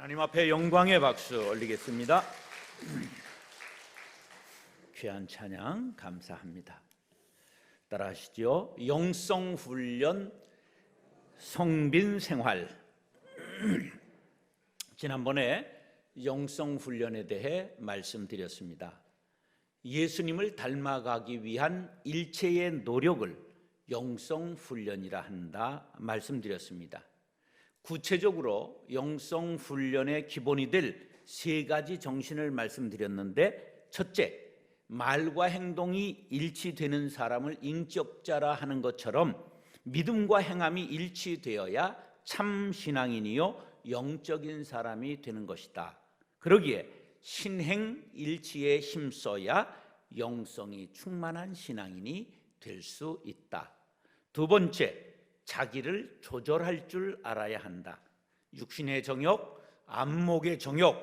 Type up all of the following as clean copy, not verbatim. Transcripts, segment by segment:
하나님 앞에 영광의 박수 올리겠습니다. 귀한 찬양 감사합니다. 따라하시죠. 영성훈련 성빈생활. 지난번에 영성훈련에 대해 말씀드렸습니다. 예수님을 닮아가기 위한 일체의 노력을 영성훈련이라 한다 말씀드렸습니다. 구체적으로 영성훈련의 기본이 될 세 가지 정신을 말씀드렸는데, 첫째, 말과 행동이 일치되는 사람을 인격자라 하는 것처럼 믿음과 행함이 일치되어야 참 신앙인이요 영적인 사람이 되는 것이다. 그러기에 신행일치에 힘써야 영성이 충만한 신앙인이 될 수 있다. 두 번째, 자기를 조절할 줄 알아야 한다. 육신의 정욕, 안목의 정욕,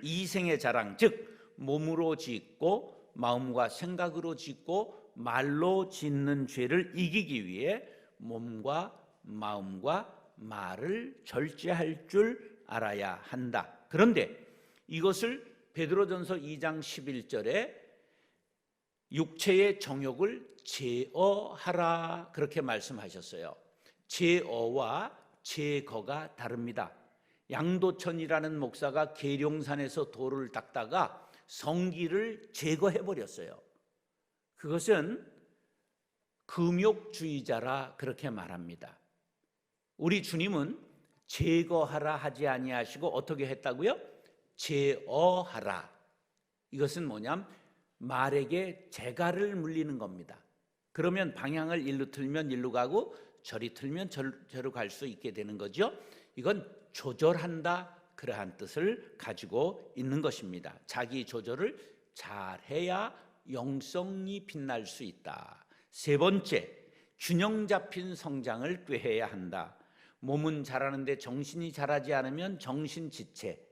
이생의 자랑, 즉 몸으로 짓고 마음과 생각으로 짓고 말로 짓는 죄를 이기기 위해 몸과 마음과 말을 절제할 줄 알아야 한다. 그런데 이것을 베드로전서 2장 11절에 육체의 정욕을 제어하라 그렇게 말씀하셨어요. 제어와 제거가 다릅니다. 양도천이라는 목사가 계룡산에서 돌을 닦다가 성기를 제거해버렸어요. 그것은 금욕주의자라 그렇게 말합니다. 우리 주님은 제거하라 하지 아니하시고 어떻게 했다고요? 제어하라. 이것은 뭐냐면 말에게 재갈을 물리는 겁니다. 그러면 방향을 일로 틀면 일로 가고 저리 틀면 저로 갈 수 있게 되는 거죠. 이건 조절한다 그러한 뜻을 가지고 있는 것입니다. 자기 조절을 잘해야 영성이 빛날 수 있다. 세 번째, 균형 잡힌 성장을 꾀해야 한다. 몸은 자라는데 정신이 자라지 않으면 정신지체,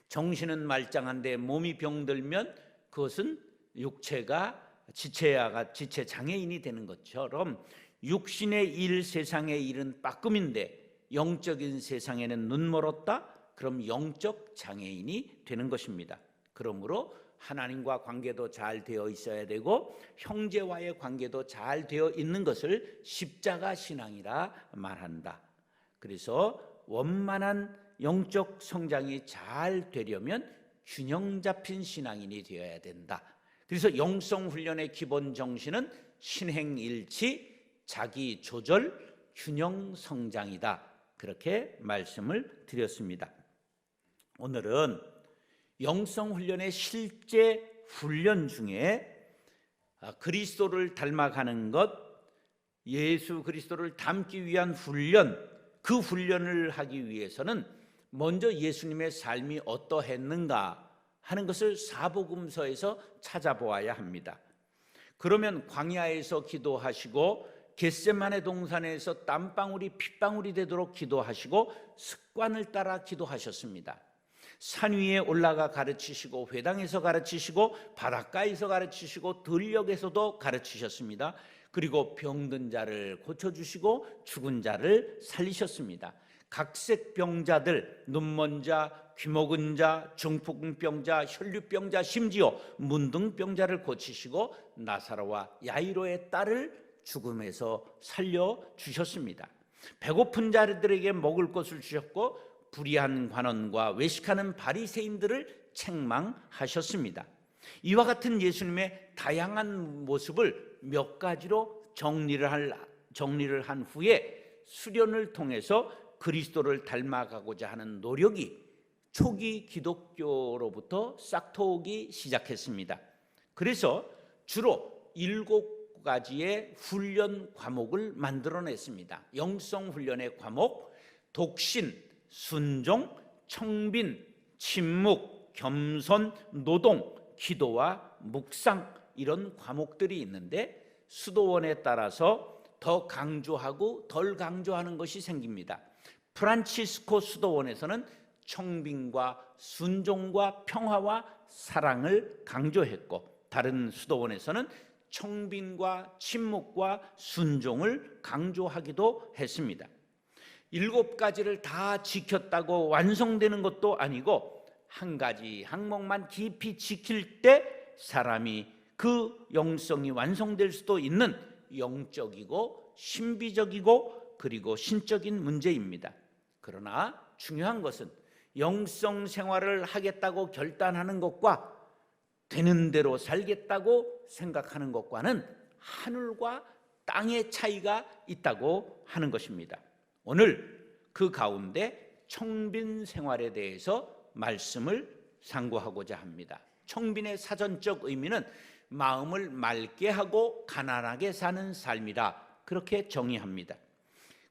정신은 말짱한데 몸이 병들면 그것은 육체가 지체 장애인이 되는 것처럼 육신의 일, 세상의 일은 빠끔인데 영적인 세상에는 눈 멀었다? 그럼 영적 장애인이 되는 것입니다. 그러므로 하나님과 관계도 잘 되어 있어야 되고 형제와의 관계도 잘 되어 있는 것을 십자가 신앙이라 말한다. 그래서 원만한 영적 성장이 잘 되려면 균형 잡힌 신앙인이 되어야 된다. 그래서 영성훈련의 기본 정신은 신행일치, 자기 조절, 균형 성장이다. 그렇게 말씀을 드렸습니다. 오늘은 영성훈련의 실제 훈련 중에 그리스도를 닮아가는 것, 예수 그리스도를 닮기 위한 훈련, 그 훈련을 하기 위해서는 먼저 예수님의 삶이 어떠했는가 하는 것을 사복음서에서 찾아보아야 합니다. 그러면 광야에서 기도하시고 겟세마네 동산에서 땀방울이 핏방울이 되도록 기도하시고 습관을 따라 기도하셨습니다. 산 위에 올라가 가르치시고 회당에서 가르치시고 바닷가에서 가르치시고 들녘에서도 가르치셨습니다. 그리고 병든 자를 고쳐주시고 죽은 자를 살리셨습니다. 각색병자들, 눈먼 자, 귀먹은 자, 중풍병자, 혈류병자, 심지어 문둥병자를 고치시고 나사로와 야이로의 딸을 죽음에서 살려주셨습니다. 배고픈 자들에게 먹을 것을 주셨고 불의한 관원과 외식하는 바리새인들을 책망하셨습니다. 이와 같은 예수님의 다양한 모습을 몇 가지로 정리를 한 후에 수련을 통해서 그리스도를 닮아가고자 하는 노력이 초기 기독교로부터 싹트오기 시작했습니다. 그래서 주로 7가지의 훈련 과목을 만들어냈습니다. 영성훈련의 과목, 독신, 순종, 청빈, 침묵, 겸손, 노동, 기도와 묵상, 이런 과목들이 있는데 수도원에 따라서 더 강조하고 덜 강조하는 것이 생깁니다. 프란치스코 수도원에서는 청빈과 순종과 평화와 사랑을 강조했고, 다른 수도원에서는 청빈과 침묵과 순종을 강조하기도 했습니다. 7가지를 다 지켰다고 완성되는 것도 아니고 한 가지 항목만 깊이 지킬 때 사람이 그 영성이 완성될 수도 있는 영적이고 신비적이고 그리고 신적인 문제입니다. 그러나 중요한 것은 영성 생활을 하겠다고 결단하는 것과 되는 대로 살겠다고 생각하는 것과는 하늘과 땅의 차이가 있다고 하는 것입니다. 오늘 그 가운데 청빈 생활에 대해서 말씀을 상고하고자 합니다. 청빈의 사전적 의미는 마음을 맑게 하고 가난하게 사는 삶이라 그렇게 정의합니다.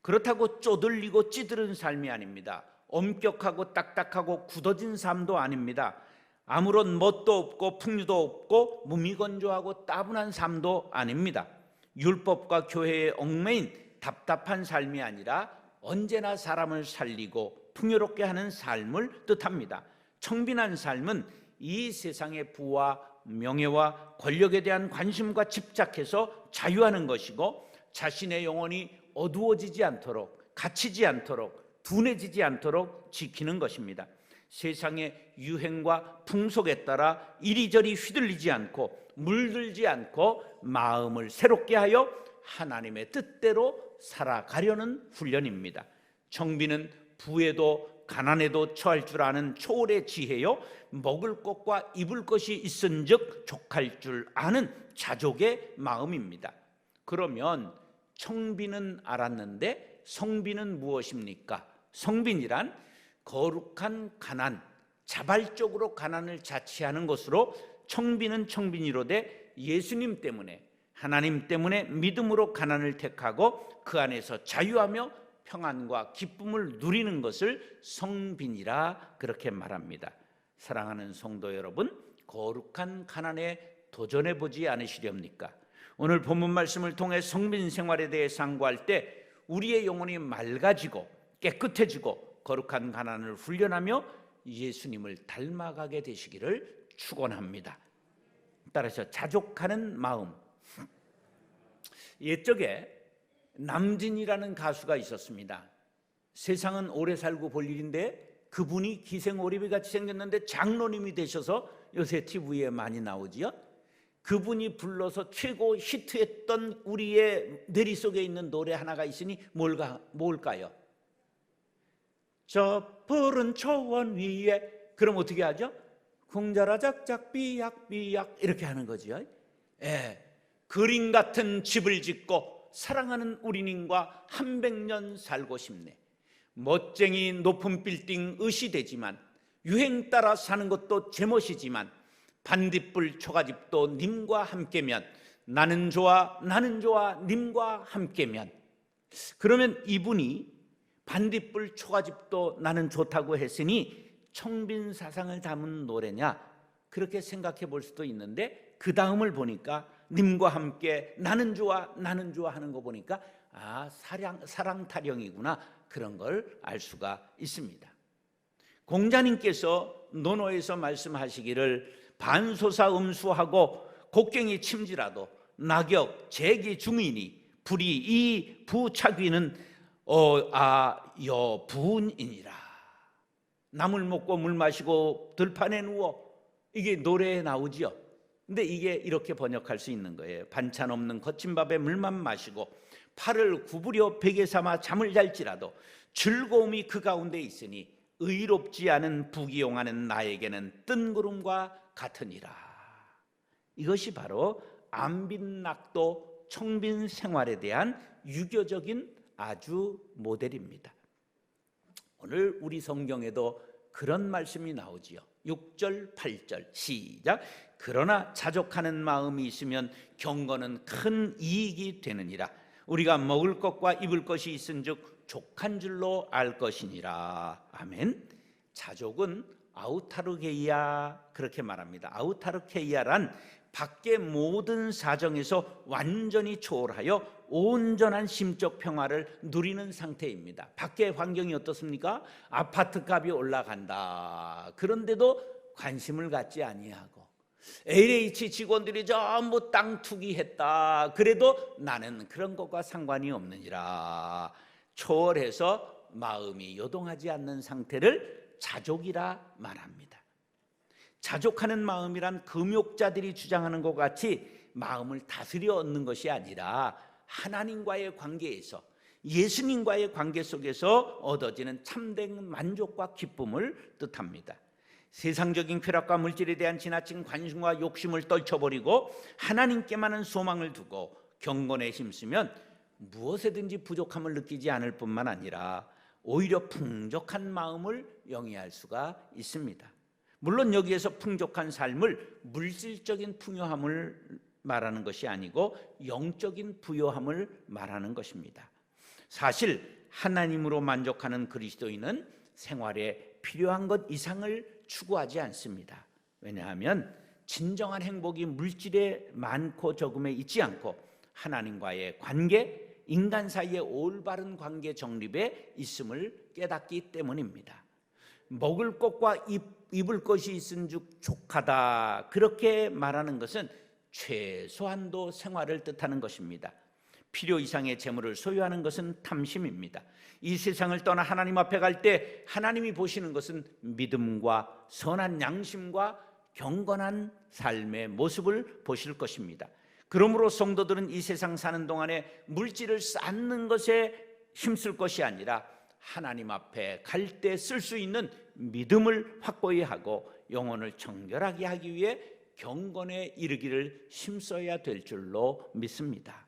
그렇다고 쪼들리고 찌들은 삶이 아닙니다. 엄격하고 딱딱하고 굳어진 삶도 아닙니다. 아무런 멋도 없고 풍류도 없고 무미건조하고 따분한 삶도 아닙니다. 율법과 교회에 얽매인 답답한 삶이 아니라 언제나 사람을 살리고 풍요롭게 하는 삶을 뜻합니다. 청빈한 삶은 이 세상의 부와 명예와 권력에 대한 관심과 집착해서 자유하는 것이고 자신의 영혼이 어두워지지 않도록 갇히지 않도록 둔해지지 않도록 지키는 것입니다. 세상의 유행과 풍속에 따라 이리저리 휘둘리지 않고 물들지 않고 마음을 새롭게 하여 하나님의 뜻대로 살아가려는 훈련입니다. 청빈은 부에도 가난에도 처할 줄 아는 초월의 지혜요, 먹을 것과 입을 것이 있은즉 족할 줄 아는 자족의 마음입니다. 그러면 청빈은 알았는데 성빈은 무엇입니까? 성빈이란 거룩한 가난, 자발적으로 가난을 자취하는 것으로 청빈은 청빈이로되 예수님 때문에 하나님 때문에 믿음으로 가난을 택하고 그 안에서 자유하며 평안과 기쁨을 누리는 것을 성빈이라 그렇게 말합니다. 사랑하는 성도 여러분, 거룩한 가난에 도전해 보지 않으시렵니까? 오늘 본문 말씀을 통해 성빈 생활에 대해 상고할 때 우리의 영혼이 맑아지고 깨끗해지고 거룩한 가난을 훈련하며 예수님을 닮아가게 되시기를 축원합니다. 따라서 자족하는 마음. 옛적에 남진이라는 가수가 있었습니다. 세상은 오래 살고 볼 일인데 그분이 기생오리비같이 생겼는데 장로님이 되셔서 요새 TV에 많이 나오지요. 그분이 불러서 최고 히트했던 우리의 뇌리 속에 있는 노래 하나가 있으니 뭘까요? 저 푸른 초원 위에. 그럼 어떻게 하죠? 궁자라 작작 삐약삐약 이렇게 하는 거죠. 예, 그림 같은 집을 짓고 사랑하는 우리님과 100년 살고 싶네. 멋쟁이 높은 빌딩 의시되지만 유행 따라 사는 것도 제멋이지만 반딧불 초가집도 님과 함께면 나는 좋아 나는 좋아 님과 함께면. 그러면 이분이 반딧불 초가집도 나는 좋다고 했으니 청빈 사상을 담은 노래냐 그렇게 생각해 볼 수도 있는데 그 다음을 보니까 님과 함께 나는 좋아 나는 좋아 하는 거 보니까 사랑 타령이구나 그런 걸 알 수가 있습니다. 공자님께서 논어에서 말씀하시기를 반소사 음수하고 곡괭이 침지라도 낙엽 제기 중이니 불이 이 부착위는 여부운이니라. 나물 먹고 물 마시고 들판에 누워. 이게 노래에 나오지요. 근데 이게 이렇게 번역할 수 있는 거예요. 반찬 없는 거친 밥에 물만 마시고 팔을 구부려 베개 삼아 잠을 잘지라도 즐거움이 그 가운데 있으니 의롭지 않은 부기용하는 나에게는 뜬구름과 같으니라. 이것이 바로 안빈낙도 청빈 생활에 대한 유교적인 아주 모델입니다. 오늘 우리 성경에도 그런 말씀이 나오지요. 6절 8절 시작. 그러나 자족하는 마음이 있으면 경건은 큰 이익이 되느니라. 우리가 먹을 것과 입을 것이 있은즉 족한 줄로 알 것이니라. 아멘. 자족은 아우타르게이아 그렇게 말합니다. 아우타르케이아란 밖의 모든 사정에서 완전히 초월하여 온전한 심적 평화를 누리는 상태입니다. 밖의 환경이 어떻습니까? 아파트 값이 올라간다. 그런데도 관심을 갖지 아니하고 LH 직원들이 전부 땅 투기했다. 그래도 나는 그런 것과 상관이 없느니라. 초월해서 마음이 요동하지 않는 상태를 자족이라 말합니다. 자족하는 마음이란 금욕자들이 주장하는 것 같이 마음을 다스려 얻는 것이 아니라 하나님과의 관계에서, 예수님과의 관계 속에서 얻어지는 참된 만족과 기쁨을 뜻합니다. 세상적인 쾌락과 물질에 대한 지나친 관심과 욕심을 떨쳐버리고 하나님께만은 소망을 두고 경건에 힘쓰면 무엇에든지 부족함을 느끼지 않을 뿐만 아니라 오히려 풍족한 마음을 영위할 수가 있습니다. 물론 여기에서 풍족한 삶을 물질적인 풍요함을 말하는 것이 아니고 영적인 부요함을 말하는 것입니다. 사실 하나님으로 만족하는 그리스도인은 생활에 필요한 것 이상을 추구하지 않습니다. 왜냐하면 진정한 행복이 물질에 많고 적음에 있지 않고 하나님과의 관계, 인간 사이의 올바른 관계 정립에 있음을 깨닫기 때문입니다. 먹을 것과 입을 것이 있은즉 족하다, 그렇게 말하는 것은 최소한도 생활을 뜻하는 것입니다. 필요 이상의 재물을 소유하는 것은 탐심입니다. 이 세상을 떠나 하나님 앞에 갈 때 하나님이 보시는 것은 믿음과 선한 양심과 경건한 삶의 모습을 보실 것입니다. 그러므로 성도들은 이 세상 사는 동안에 물질을 쌓는 것에 힘쓸 것이 아니라 하나님 앞에 갈 때 쓸 수 있는 믿음을 확고히 하고 영혼을 정결하게 하기 위해 경건에 이르기를 힘써야 될 줄로 믿습니다.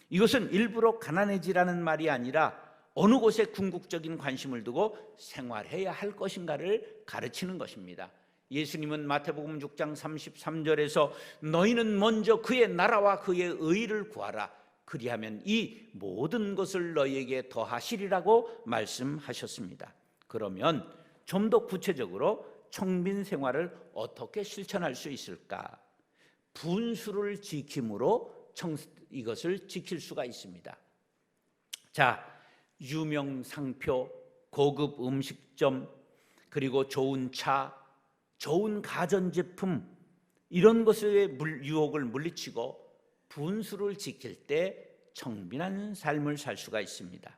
이것은 일부러 가난해지라는 말이 아니라 어느 곳에 궁극적인 관심을 두고 생활해야 할 것인가를 가르치는 것입니다. 예수님은 마태복음 6장 33절에서 너희는 먼저 그의 나라와 그의 의를 구하라, 그리하면 이 모든 것을 너희에게 더하시리라고 말씀하셨습니다. 그러면 좀 더 구체적으로 청빈 생활을 어떻게 실천할 수 있을까? 분수를 지킴으로 이것을 지킬 수가 있습니다. 자, 유명 상표, 고급 음식점, 그리고 좋은 차, 좋은 가전제품, 이런 것의 유혹을 물리치고 분수를 지킬 때 청빈한 삶을 살 수가 있습니다.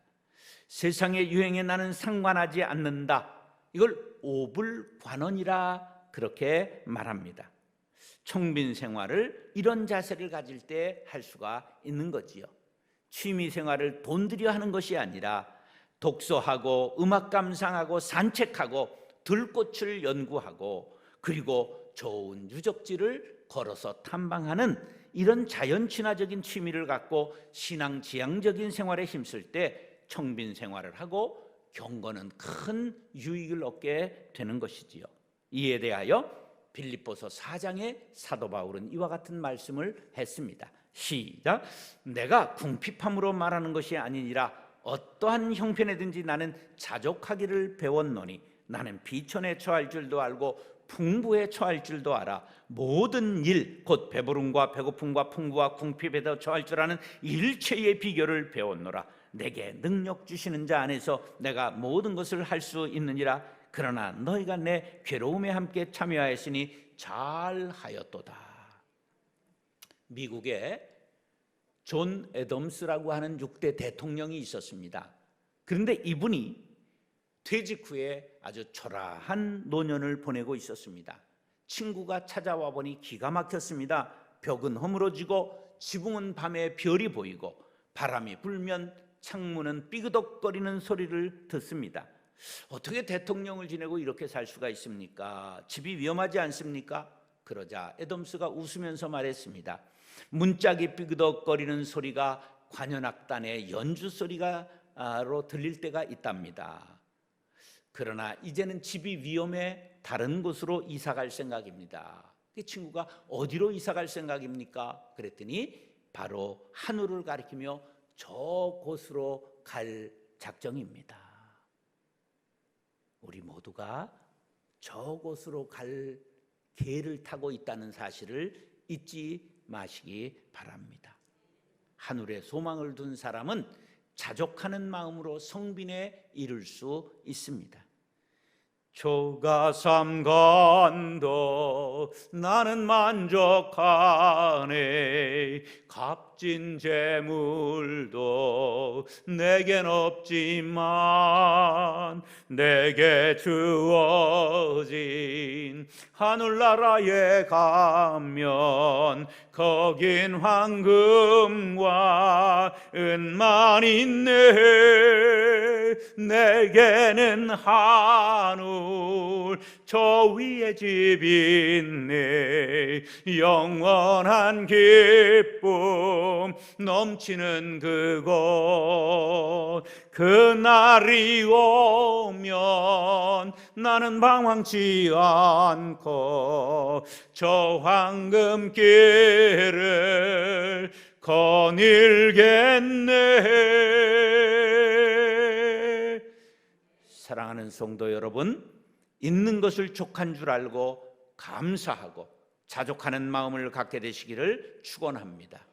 세상의 유행에 나는 상관하지 않는다, 이걸 오불관원이라 그렇게 말합니다. 청빈 생활을 이런 자세를 가질 때 할 수가 있는 거지요. 취미 생활을 돈 들여 하는 것이 아니라 독서하고 음악 감상하고 산책하고 들꽃을 연구하고 그리고 좋은 유적지를 걸어서 탐방하는 이런 자연 친화적인 취미를 갖고 신앙 지향적인 생활에 힘쓸 때 청빈 생활을 하고 경건은 큰 유익을 얻게 되는 것이지요. 이에 대하여 빌립보서 4장의 사도 바울은 이와 같은 말씀을 했습니다. 시작. 내가 궁핍함으로 말하는 것이 아니니라 어떠한 형편에든지 나는 자족하기를 배웠노니 나는 비천에 처할 줄도 알고 풍부에 처할 줄도 알아. 모든 일, 곧 배부름과 배고픔과 풍부와 궁핍에도 처할 줄 아는 일체의 비결을 배웠노라. 내게 능력 주시는 자 안에서 내가 모든 것을 할 수 있느니라. 그러나 너희가 내 괴로움에 함께 참여하였으니 잘하였도다. 미국에 존 애덤스라고 하는 6대 대통령이 있었습니다. 그런데 이분이 퇴직 후에 아주 초라한 노년을 보내고 있었습니다. 친구가 찾아와 보니 기가 막혔습니다. 벽은 허물어지고 지붕은 밤에 별이 보이고 바람이 불면 창문은 삐그덕거리는 소리를 듣습니다. 어떻게 대통령을 지내고 이렇게 살 수가 있습니까? 집이 위험하지 않습니까? 그러자 애덤스가 웃으면서 말했습니다. 문짝이 삐그덕거리는 소리가 관현악단의 연주 소리가로 들릴 때가 있답니다. 그러나 이제는 집이 위험해 다른 곳으로 이사갈 생각입니다. 그 친구가 어디로 이사갈 생각입니까? 그랬더니 바로 하늘을 가리키며 저곳으로 갈 작정입니다. 우리 모두가 저곳으로 갈 개를 타고 있다는 사실을 잊지 마시기 바랍니다. 하늘에 소망을 둔 사람은 자족하는 마음으로 성빈에 이를 수 있습니다. 초가 삼간도 나는 만족하네. 값진 재물도 내겐 없지만 내게 주어진 하늘나라에 가면 거긴 황금과 은만 있네. 내게는 하늘 저 위에 집 있네. 영원한 기쁨 넘치는 그곳. 그날이 오면 나는 방황치 않고 저 황금길을 거닐겠네. 사랑하는 성도 여러분, 있는 것을 족한 줄 알고 감사하고 자족하는 마음을 갖게 되시기를 축원합니다.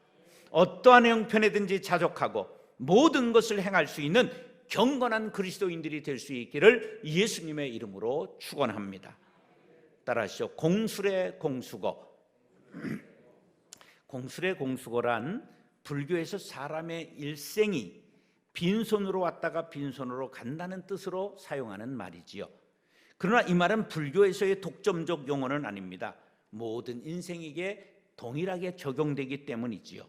어떠한 형편에든지 자족하고 모든 것을 행할 수 있는 경건한 그리스도인들이 될 수 있기를 예수님의 이름으로 축원합니다. 따라하시죠. 공술의 공수고. 공술의 공수고란 불교에서 사람의 일생이 빈손으로 왔다가 빈손으로 간다는 뜻으로 사용하는 말이지요. 그러나 이 말은 불교에서의 독점적 용어는 아닙니다. 모든 인생에게 동일하게 적용되기 때문이지요.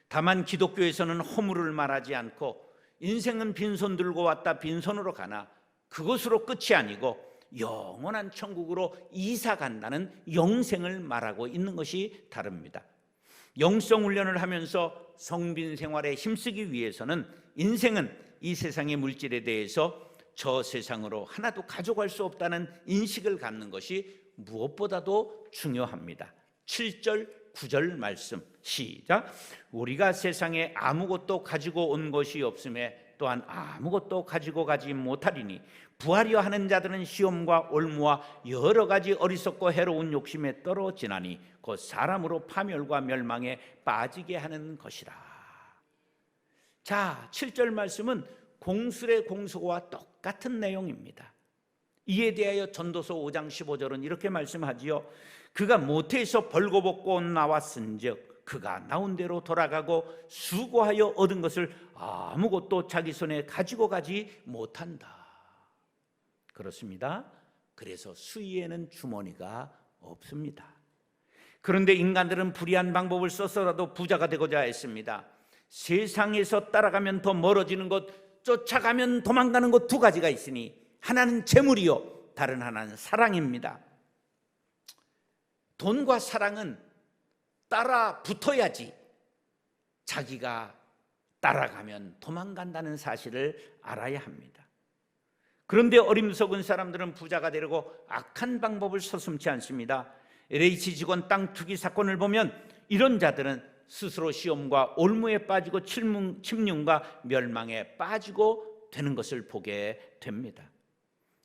다만 기독교에서는 허물을 말하지 않고 인생은 빈손 들고 왔다 빈손으로 가나 그것으로 끝이 아니고 영원한 천국으로 이사 간다는 영생을 말하고 있는 것이 다릅니다. 영성 훈련을 하면서 성빈 생활에 힘쓰기 위해서는 인생은 이 세상의 물질에 대해서 저 세상으로 하나도 가져갈 수 없다는 인식을 갖는 것이 무엇보다도 중요합니다. 7절 9절 말씀 시작. 우리가 세상에 아무것도 가지고 온 것이 없음에 또한 아무것도 가지고 가지 못하리니 부하려 하는 자들은 시험과 올무와 여러 가지 어리석고 해로운 욕심에 떨어지나니 곧 사람으로 파멸과 멸망에 빠지게 하는 것이라. 자, 7절 말씀은 공술의 공수고와 똑같은 내용입니다. 이에 대하여 전도서 5장 15절은 이렇게 말씀하지요. 그가 모태에서 벌거벗고 나왔은즉 그가 나온 대로 돌아가고 수고하여 얻은 것을 아무것도 자기 손에 가지고 가지 못한다. 그렇습니다. 그래서 수의에는 주머니가 없습니다. 그런데 인간들은 불의한 방법을 써서라도 부자가 되고자 했습니다. 세상에서 따라가면 더 멀어지는 것, 쫓아가면 도망가는 것 두 가지가 있으니 하나는 재물이요, 다른 하나는 사랑입니다. 돈과 사랑은 따라 붙어야지 자기가 따라가면 도망간다는 사실을 알아야 합니다. 그런데 어림석은 사람들은 부자가 되려고 악한 방법을 서슴지 않습니다. LH 직원 땅 투기 사건을 보면 이런 자들은 스스로 시험과 올무에 빠지고 침륜과 멸망에 빠지고 되는 것을 보게 됩니다.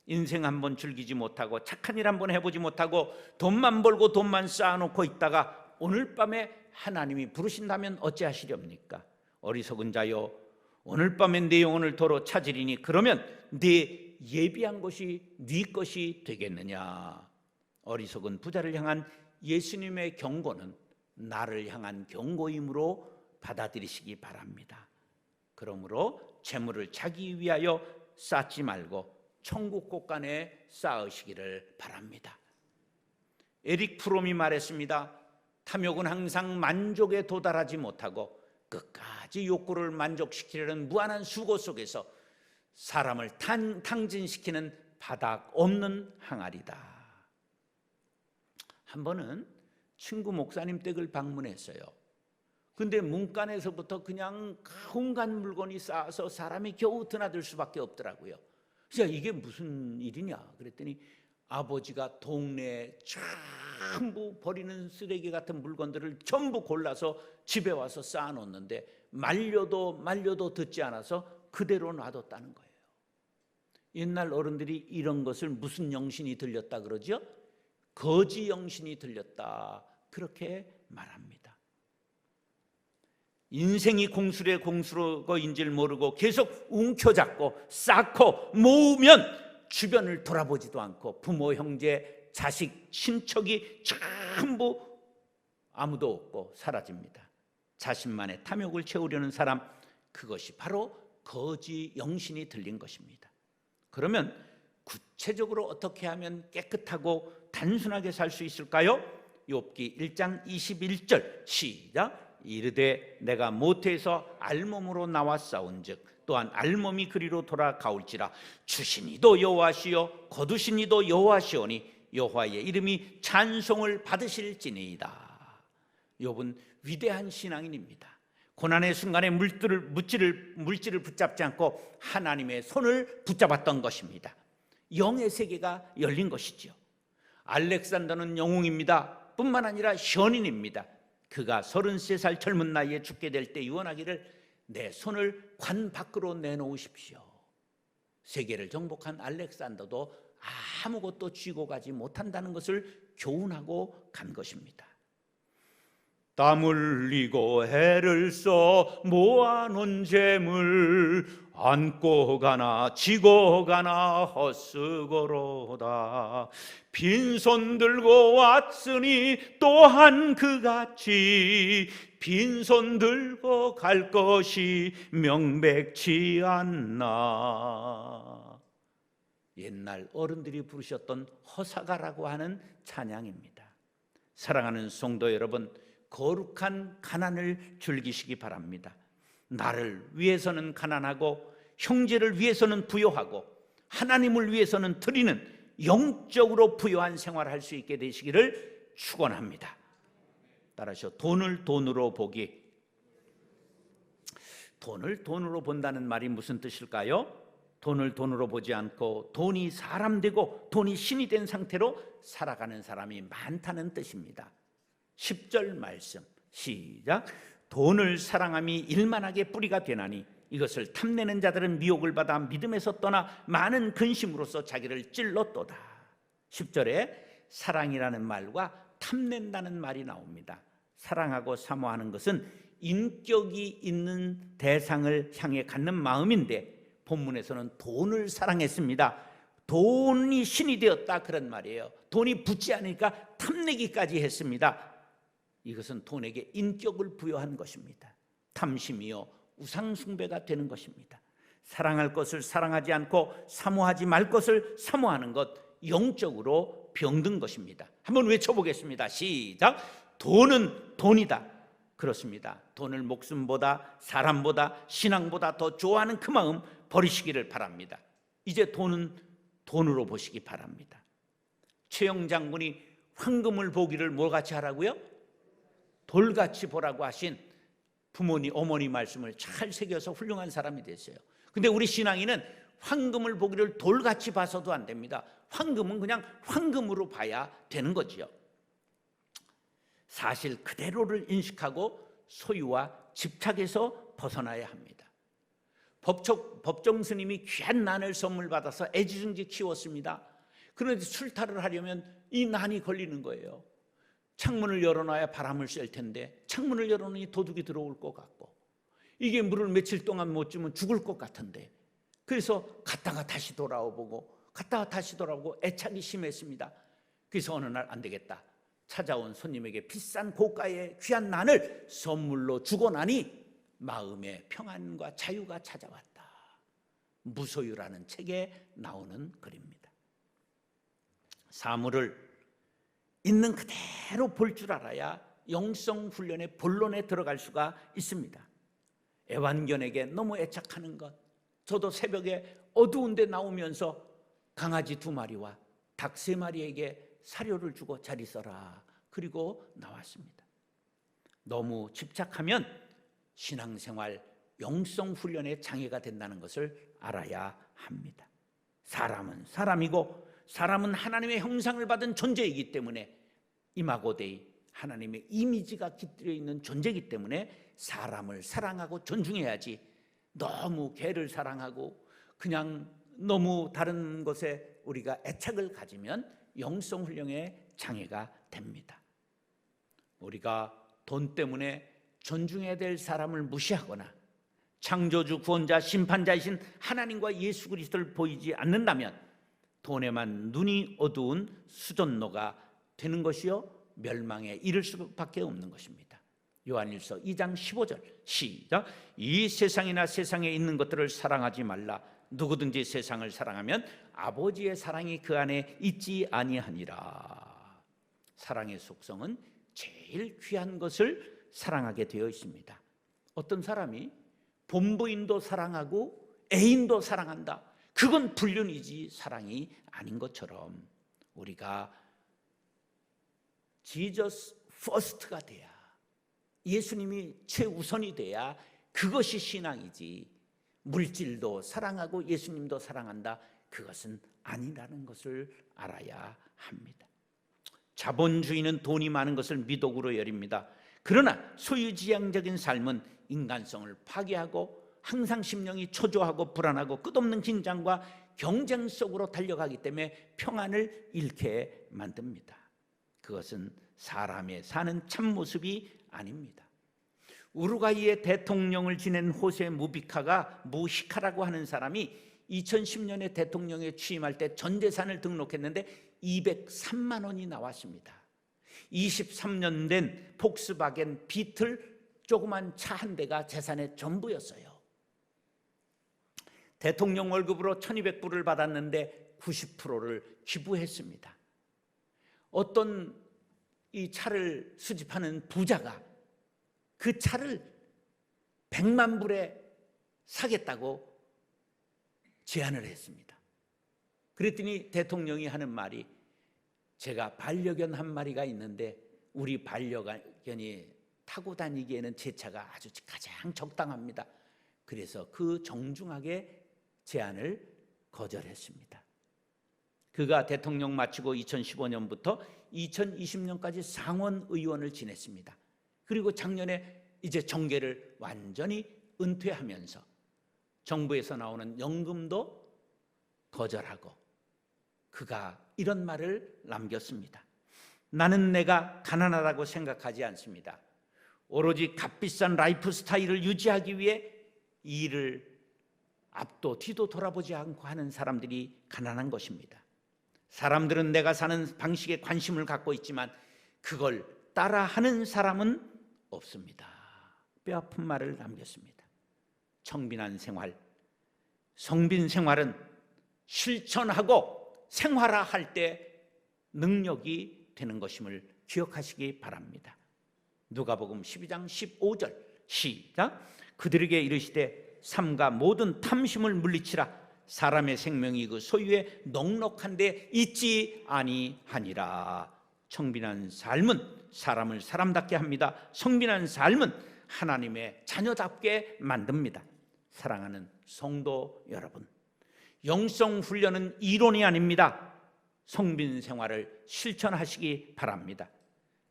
인생 한번 즐기지 못하고 착한 일 한번 해보지 못하고 돈만 벌고 돈만 쌓아놓고 있다가 오늘 밤에 하나님이 부르신다면 어찌하시렵니까? 어리석은 자여, 오늘 밤에 내 영혼을 도로 찾으리니 그러면 네 예비한 것이 네 것이 되겠느냐. 어리석은 부자를 향한 예수님의 경고는 나를 향한 경고이므로 받아들이시기 바랍니다. 그러므로 재물을 자기 위하여 쌓지 말고 천국 곳간에 쌓으시기를 바랍니다. 에릭 프롬이 말했습니다. 탐욕은 항상 만족에 도달하지 못하고 끝까지 욕구를 만족시키려는 무한한 수고 속에서 사람을 탕진시키는 바닥 없는 항아리다. 한 번은 친구 목사님 댁을 방문했어요. 근데 문간에서부터 그냥 온갖 물건이 쌓아서 사람이 겨우 드나들 수밖에 없더라고요. 자, 이게 무슨 일이냐 그랬더니 아버지가 동네에 전부 버리는 쓰레기 같은 물건들을 전부 골라서 집에 와서 쌓아놓는데 말려도 듣지 않아서 그대로 놔뒀다는 거예요. 옛날 어른들이 이런 것을 무슨 영신이 들렸다 그러죠? 거지 영신이 들렸다, 그렇게 말합니다. 인생이 공술의 공수로인지를 모르고 계속 움켜잡고 쌓고 모으면 주변을 돌아보지도 않고 부모, 형제, 자식, 친척이 전부 아무도 없고 사라집니다. 자신만의 탐욕을 채우려는 사람, 그것이 바로 거지 영신이 들린 것입니다. 그러면 구체적으로 어떻게 하면 깨끗하고 단순하게 살 수 있을까요? 욥기 1장 21절 시작. 이르되 내가 모태에서 알몸으로 나와 싸운즉 또한 알몸이 그리로 돌아가올지라. 주신 이도 여호와시요 거두신 이도 여호와시오니 여호와의 이름이 찬송을 받으실지니이다. 욥은 위대한 신앙인입니다. 고난의 순간에 물질을 붙잡지 않고 하나님의 손을 붙잡았던 것입니다. 영의 세계가 열린 것이지요. 알렉산더는 영웅입니다. 뿐만 아니라 현인입니다. 그가 33살 젊은 나이에 죽게 될 때 유언하기를 내 손을 관 밖으로 내놓으십시오. 세계를 정복한 알렉산더도 아무것도 쥐고 가지 못한다는 것을 교훈하고 간 것입니다. 땀 흘리고 애를 써 모아놓은 재물 안고 가나 지고 가나 헛수고로다. 빈손 들고 왔으니 또한 그같이 빈손 들고 갈 것이 명백치 않나. 옛날 어른들이 부르셨던 허사가라고 하는 찬양입니다. 사랑하는 성도 여러분, 거룩한 가난을 즐기시기 바랍니다. 나를 위해서는 가난하고 형제를 위해서는 부요하고 하나님을 위해서는 드리는 영적으로 부요한 생활을 할 수 있게 되시기를 축원합니다. 따라서 돈을 돈으로 보기. 돈을 돈으로 본다는 말이 무슨 뜻일까요? 돈을 돈으로 보지 않고 돈이 사람 되고 돈이 신이 된 상태로 살아가는 사람이 많다는 뜻입니다. 10절 말씀 시작. 돈을 사랑함이 일만하게 뿌리가 되나니 이것을 탐내는 자들은 미혹을 받아 믿음에서 떠나 많은 근심으로써 자기를 찔렀도다. 10절에 사랑이라는 말과 탐낸다는 말이 나옵니다. 사랑하고 사모하는 것은 인격이 있는 대상을 향해 갖는 마음인데 본문에서는 돈을 사랑했습니다. 돈이 신이 되었다 그런 말이에요. 돈이 붙지 않으니까 탐내기까지 했습니다. 이것은 돈에게 인격을 부여한 것입니다. 탐심이요 우상숭배가 되는 것입니다. 사랑할 것을 사랑하지 않고 사모하지 말 것을 사모하는 것, 영적으로 병든 것입니다. 한번 외쳐보겠습니다. 시작. 돈은 돈이다. 그렇습니다. 돈을 목숨보다 사람보다 신앙보다 더 좋아하는 그 마음 버리시기를 바랍니다. 이제 돈은 돈으로 보시기 바랍니다. 최영 장군이 황금을 보기를 뭘같이 하라고요? 돌같이 보라고 하신 부모님, 어머니 말씀을 잘 새겨서 훌륭한 사람이 됐어요. 근데 우리 신앙인은 황금을 보기를 돌같이 봐서도 안 됩니다. 황금은 그냥 황금으로 봐야 되는 거지요. 사실 그대로를 인식하고 소유와 집착에서 벗어나야 합니다. 법정 스님이 귀한 난을 선물 받아서 애지중지 키웠습니다. 그런데 출타를 하려면 이 난이 걸리는 거예요. 창문을 열어놔야 바람을 쐴 텐데 창문을 열어놓으니 도둑이 들어올 것 같고 이게 물을 며칠 동안 못 주면 죽을 것 같은데 그래서 갔다가 다시 돌아오고 갔다가 다시 돌아오고 애착이 심했습니다. 그래서 어느 날 안 되겠다. 찾아온 손님에게 비싼 고가의 귀한 난을 선물로 주고 나니 마음의 평안과 자유가 찾아왔다. 무소유라는 책에 나오는 글입니다. 사물을 있는 그대로 볼 줄 알아야 영성 훈련의 본론에 들어갈 수가 있습니다. 애완견에게 너무 애착하는 것. 저도 새벽에 어두운 데 나오면서 강아지 2마리와 닭 3마리에게 사료를 주고 잘 있어라. 그리고 나왔습니다. 너무 집착하면 신앙생활, 영성 훈련에 장애가 된다는 것을 알아야 합니다. 사람은 사람이고 사람은 하나님의 형상을 받은 존재이기 때문에 이마고데이 하나님의 이미지가 깃들여 있는 존재이기 때문에 사람을 사랑하고 존중해야지 너무 개를 사랑하고 그냥 너무 다른 것에 우리가 애착을 가지면 영성 훈련에 장애가 됩니다. 우리가 돈 때문에 존중해야 될 사람을 무시하거나 창조주, 구원자, 심판자이신 하나님과 예수 그리스도를 보이지 않는다면 돈에만 눈이 어두운 수전노가 되는 것이요 멸망에 이를 수밖에 없는 것입니다. 요한일서 2장 15절 시작. 이 세상이나 세상에 있는 것들을 사랑하지 말라. 누구든지 세상을 사랑하면 아버지의 사랑이 그 안에 있지 아니하니라. 사랑의 속성은 제일 귀한 것을 사랑하게 되어 있습니다. 어떤 사람이 본부인도 사랑하고 애인도 사랑한다. 그건 불륜이지 사랑이 아닌 것처럼 우리가 Jesus first가 돼야, 예수님이 최우선이 돼야 그것이 신앙이지, 물질도 사랑하고 예수님도 사랑한다, 그것은 아니라는 것을 알아야 합니다. 자본주의는 돈이 많은 것을 미덕으로 여깁니다. 그러나 소유지향적인 삶은 인간성을 파괴하고 항상 심령이 초조하고 불안하고 끝없는 긴장과 경쟁 속으로 달려가기 때문에 평안을 잃게 만듭니다. 그것은 사람의 사는 참모습이 아닙니다. 우루과이의 대통령을 지낸 호세 무히카라고 하는 사람이 2010년에 대통령에 취임할 때 전 재산을 등록했는데 203만 원이 나왔습니다. 23년 된 폭스바겐 비틀 조그만 차 한 대가 재산의 전부였어요. 대통령 월급으로 1200불을 받았는데 90%를 기부했습니다. 어떤 이 차를 수집하는 부자가 그 차를 100만 불에 사겠다고 제안을 했습니다. 그랬더니 대통령이 하는 말이, 제가 반려견 한 마리가 있는데 우리 반려견이 타고 다니기에는 제 차가 아주 가장 적당합니다. 그래서 그 정중하게 제안을 거절했습니다. 그가 대통령 마치고 2015년부터 2020년까지 상원 의원을 지냈습니다. 그리고 작년에 이제 정계를 완전히 은퇴하면서 정부에서 나오는 연금도 거절하고 그가 이런 말을 남겼습니다. 나는 내가 가난하다고 생각하지 않습니다. 오로지 값비싼 라이프 스타일을 유지하기 위해 일을 앞도 뒤도 돌아보지 않고 하는 사람들이 가난한 것입니다. 사람들은 내가 사는 방식에 관심을 갖고 있지만 그걸 따라하는 사람은 없습니다. 뼈아픈 말을 남겼습니다. 청빈한 생활, 성빈 생활은 실천하고 생활화할 때 능력이 되는 것임을 기억하시기 바랍니다. 누가복음 12장 15절 시작. 그들에게 이르시되 삼가 모든 탐심을 물리치라. 사람의 생명이 그 소유에 넉넉한 데 있지 아니하니라. 청빈한 삶은 사람을 사람답게 합니다. 성빈한 삶은 하나님의 자녀답게 만듭니다. 사랑하는 성도 여러분, 영성 훈련은 이론이 아닙니다. 성빈 생활을 실천하시기 바랍니다.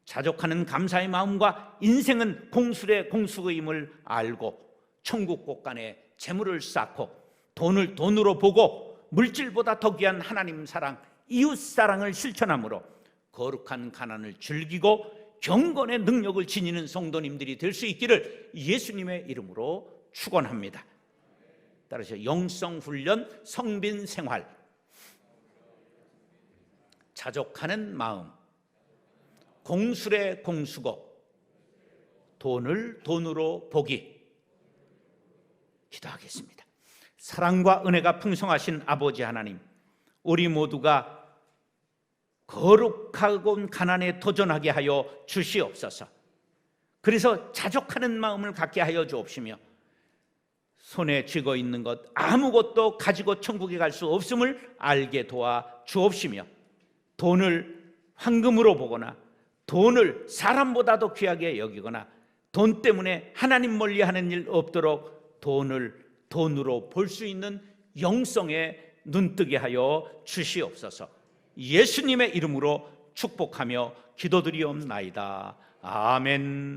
자족하는 감사의 마음과 인생은 공술의 공수임을 알고 천국 곳간에 재물을 쌓고 돈을 돈으로 보고 물질보다 더 귀한 하나님 사랑, 이웃 사랑을 실천함으로 거룩한 가난을 즐기고 경건의 능력을 지니는 성도님들이 될 수 있기를 예수님의 이름으로 축원합니다. 따라서 영성훈련, 성빈생활, 자족하는 마음, 공술의 공수고 돈을 돈으로 보기. 기도하겠습니다. 사랑과 은혜가 풍성하신 아버지 하나님, 우리 모두가 거룩하고 가난에 도전하게 하여 주시옵소서. 그래서 자족하는 마음을 갖게 하여 주옵시며 손에 쥐고 있는 것 아무것도 가지고 천국에 갈 수 없음을 알게 도와 주옵시며 돈을 황금으로 보거나 돈을 사람보다도 귀하게 여기거나 돈 때문에 하나님 멀리하는 일 없도록 돈을 돈으로 볼 수 있는 영성에 눈뜨게 하여 주시옵소서. 예수님의 이름으로 축복하며 기도드리옵나이다. 아멘.